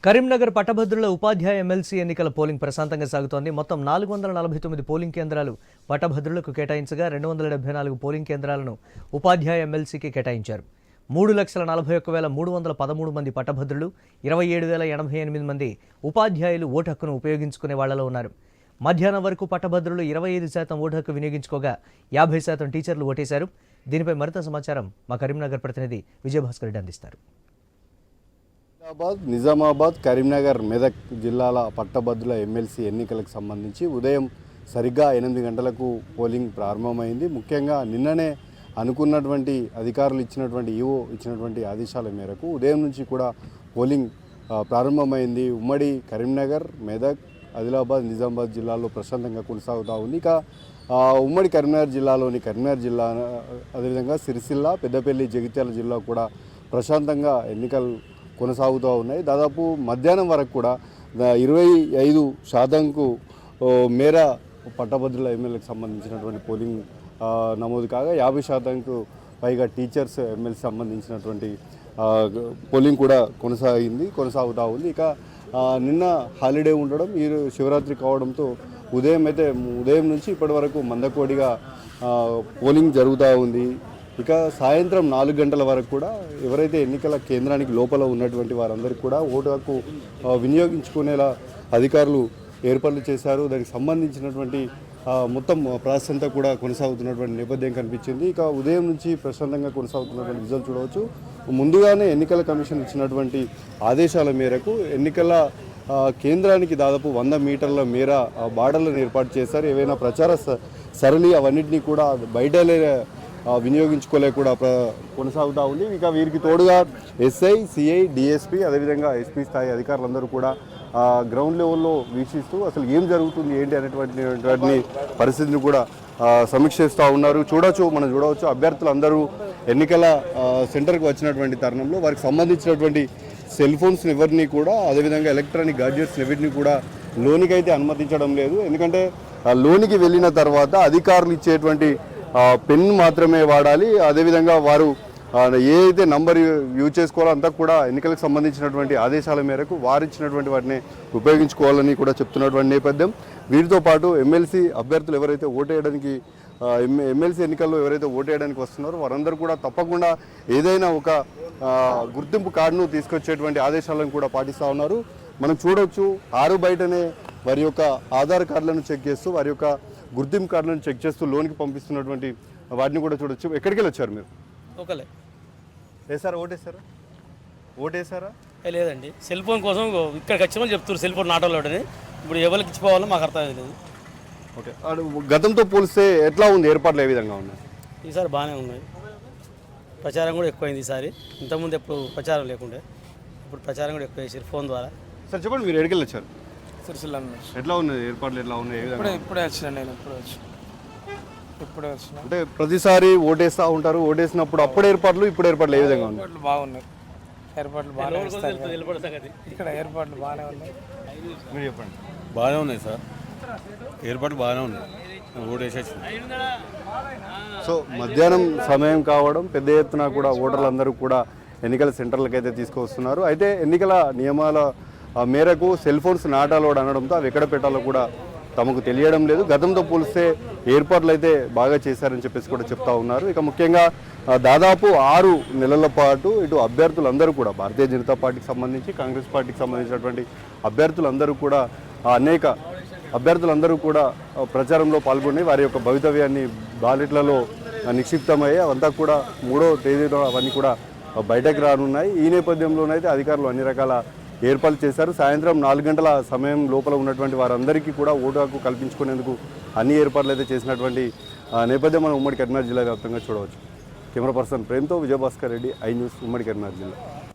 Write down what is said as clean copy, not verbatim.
కరీంనగర్ పట్టభద్రుల ఉపాధ్యాయ ఎమ్మెల్సీ ఎన్నికల పోలింగ్ ప్రశాంతంగా సాగుతోంది. మొత్తం 449 పోలింగ్ కేంద్రాలు పట్టభద్రులకు కేటాయించగా 274 పోలింగ్ కేంద్రాలను ఉపాధ్యాయ ఎమ్మెల్సీకి కేటాయించారు. 3,41,313 మంది పట్టభద్రులు, 27,088 మంది ఉపాధ్యాయులు ఓటు హక్కును ఉపయోగించుకునే వాళ్లలో ఉన్నారు. మధ్యాహ్నం వరకు పట్టభద్రులు 25% ఓటు హక్కు వినియోగించుకోగా 50% టీచర్లు ఓటేశారు. దీనిపై మరింత సమాచారం మా కరీంనగర్ ప్రతినిధి విజయభాస్కర్ రెడ్డి అందిస్తారు. నిజామాబాద్, కరీంనగర్, మెదక్ జిల్లాల పట్టభద్రుల ఎమ్మెల్సీ ఎన్నికలకు సంబంధించి ఉదయం సరిగ్గా 8 గంటలకు పోలింగ్ ప్రారంభమైంది. ముఖ్యంగా నిన్ననే అనుకున్నటువంటి అధికారులు ఇచ్చినటువంటి ఆదేశాల మేరకు ఉదయం నుంచి కూడా పోలింగ్ ప్రారంభమైంది. ఉమ్మడి కరీంనగర్, మెదక్, ఆదిలాబాద్, నిజామాబాద్ జిల్లాలో ప్రశాంతంగా కొనసాగుతూ ఉంది. ఇక ఉమ్మడి కరీంనగర్ జిల్లా అదేవిధంగా సిరిసిల్ల, పెద్దపల్లి, జగిత్యాల జిల్లా కూడా ప్రశాంతంగా ఎన్నికలు కొనసాగుతూ ఉన్నాయి. దాదాపు మధ్యాహ్నం వరకు కూడా 25% మేర పట్టభద్రుల ఎమ్మెల్యేలకు సంబంధించినటువంటి పోలింగ్ నమోదు కాగా 50% పైగా టీచర్స్ ఎమ్మెల్సీ సంబంధించినటువంటి పోలింగ్ కూడా కొనసాగుతూ ఉంది. ఇక నిన్న హాలిడే ఉండడం, ఈ శివరాత్రి కావడంతో ఉదయం నుంచి ఇప్పటి వరకు మందకోడిగా పోలింగ్ జరుగుతూ ఉంది. ఇక సాయంత్రం 4 గంటల వరకు కూడా ఎవరైతే ఎన్నికల కేంద్రానికి లోపల ఉన్నటువంటి వారందరికీ కూడా ఓటు హక్కు వినియోగించుకునేలా అధికారులు ఏర్పాట్లు చేశారు. దానికి సంబంధించినటువంటి మొత్తం ప్రాసెస్ అంతా కూడా కొనసాగుతున్నటువంటి నేపథ్యం కనిపించింది. ఇక ఉదయం నుంచి ప్రశాంతంగా కొనసాగుతున్నటువంటి విజువల్ చూడవచ్చు. ముందుగానే ఎన్నికల కమిషన్ ఇచ్చినటువంటి ఆదేశాల మేరకు ఎన్నికల కేంద్రానికి దాదాపు 100 మీటర్ల మేర బార్డర్లను ఏర్పాటు చేశారు. ఏవైనా ప్రచార సరళి అవన్నింటినీ కూడా బయటలే వినియోగించుకోలేక కూడా కొనసాగుతూ ఉంది. ఇక వీరికి తోడుగా ఎస్ఐ, సిఐ, డిఎస్పీ, అదేవిధంగా ఎస్పీ స్థాయి అధికారులందరూ కూడా గ్రౌండ్ లెవెల్లో వీక్షిస్తూ అసలు ఏం జరుగుతుంది ఏంటి అనేటువంటి పరిస్థితిని కూడా సమీక్షిస్తూ ఉన్నారు. మనం చూడవచ్చు అభ్యర్థులందరూ ఎన్నికల సెంటర్కి వచ్చినటువంటి తరుణంలో వారికి సంబంధించినటువంటి సెల్ ఫోన్స్ని ఎవరిని కూడా, అదేవిధంగా ఎలక్ట్రానిక్ గాడ్జెట్స్ని ఎవరిని కూడా లోనికి అయితే అనుమతించడం లేదు. ఎందుకంటే లోనికి వెళ్ళిన తర్వాత అధికారులు ఇచ్చేటువంటి పెన్ మాత్రమే వాడాలి. అదేవిధంగా వారు ఏదైతే నంబర్ యూజ్ చేసుకోవాలో అంతా కూడా ఎన్నికలకు సంబంధించినటువంటి ఆదేశాల మేరకు వారు ఇచ్చినటువంటి వాటిని ఉపయోగించుకోవాలని కూడా చెప్తున్నటువంటి నేపథ్యం. వీరితో పాటు ఎమ్మెల్సీ అభ్యర్థులు ఎవరైతే ఓటేయడానికి ఎమ్మెల్సీ ఎన్నికల్లో ఎవరైతే ఓటేయడానికి వస్తున్నారో వారందరూ కూడా తప్పకుండా ఏదైనా ఒక గుర్తింపు కార్డును తీసుకొచ్చేటువంటి ఆదేశాలను కూడా పాటిస్తూ ఉన్నారు. మనం చూడవచ్చు ఆరు బయటనే వారి యొక్క ఆధార్ కార్డులను చెక్ చేస్తూ, వారి యొక్క గుర్తింపు కార్డులను చెక్ చేస్తూ లోనికి పంపిస్తున్నటువంటి వాటిని కూడా చూడొచ్చు. ఎక్కడికి వెళ్ళి వచ్చారు మీరు? ఒకలే వేసారా? ఓటేసారా? లేదండి, సెల్ ఫోన్ కోసం ఇక్కడికి వచ్చామని చెప్తారు. సెల్ ఫోన్ నాటోలో ఇప్పుడు ఎవరికి ఇచ్చిపోవాలో మాకు అర్థం లేదు. ఓకే, గతంతో పోలిస్తే ఎట్లా ఉంది? ఏర్పాట్లు ఏ విధంగా ఉన్నాయి? ఈసారి బాగానే ఉన్నాయి. ప్రచారం కూడా ఎక్కువైంది ఈసారి. ఇంతకుముందు ఎప్పుడు ప్రచారం లేకుండే, ఇప్పుడు ప్రచారం కూడా ఎక్కువ చేశారు ఫోన్ ద్వారా. సార్ చెప్పండి, మీరు ఎక్కడికి వెళ్ళి వచ్చారు? సిరిసిల్ల. ఎట్లా ఉన్నాయి ఏర్పాట్లు? ఎట్లా ఉన్నాయి? ఇప్పుడే వచ్చిన నేను వచ్చిన అంటే ప్రతిసారి ఓటేస్తూ ఉంటారు. ఓటేసినప్పుడు అప్పుడు ఏర్పాట్లు, ఇప్పుడు ఏర్పాట్లు ఏ విధంగా ఉన్నాయి? బాగున్నాయి. ఏర్పాట్లు బాగానే ఇక్కడ ఏర్పాట్లు బాగానే ఉన్నాయి. మీరు చెప్పండి. బాగానే ఉన్నాయి సార్, ఏర్పాట్లు బాగానే ఉన్నాయి. ఓటేసేసి సో మధ్యాహ్నం సమయం కావడం, పెద్ద ఎత్తున కూడా ఓటర్లందరూ కూడా ఎన్నికల సెంటర్లకు అయితే తీసుకొస్తున్నారు. అయితే ఎన్నికల నియమాల మేరకు సెల్ ఫోన్స్ నాట్ అలౌడ్ అనడంతో అవి ఎక్కడ పెట్టాలో కూడా తమకు తెలియడం లేదు. గతంతో పోలిస్తే ఏర్పాట్లు అయితే బాగా చేశారని చెప్పేసి కూడా చెప్తా ఉన్నారు. ఇక ముఖ్యంగా దాదాపు 6 నెలల పాటు ఇటు అభ్యర్థులందరూ కూడా భారతీయ జనతా పార్టీకి సంబంధించి, కాంగ్రెస్ పార్టీకి సంబంధించినటువంటి అభ్యర్థులందరూ కూడా అనేక అభ్యర్థులందరూ కూడా ప్రచారంలో పాల్గొని వారి యొక్క భవితవ్యాన్ని బ్యాలెట్లలో నిక్షిప్తమయ్యాయి. అవంతా కూడా 3వ తేదీలో అవన్నీ కూడా బయటకు రానున్నాయి. ఈ నేపథ్యంలోనైతే అధికారులు అన్ని రకాల ఏర్పాట్లు చేశారు. సాయంత్రం 4 గంటల సమయం లోపల ఉన్నటువంటి వారందరికీ కూడా ఓటు హక్కు కల్పించుకునేందుకు అన్ని ఏర్పాట్లు అయితే చేసినటువంటి నేపథ్యం మనం ఉమ్మడి కరీంనగర్ జిల్లా వ్యాప్తంగా చూడవచ్చు. కెమెరా పర్సన్ ప్రేమ్తో విజయభాస్కర్ రెడ్డి, ఐ న్యూస్, ఉమ్మడి కరీంనగర్ జిల్లా.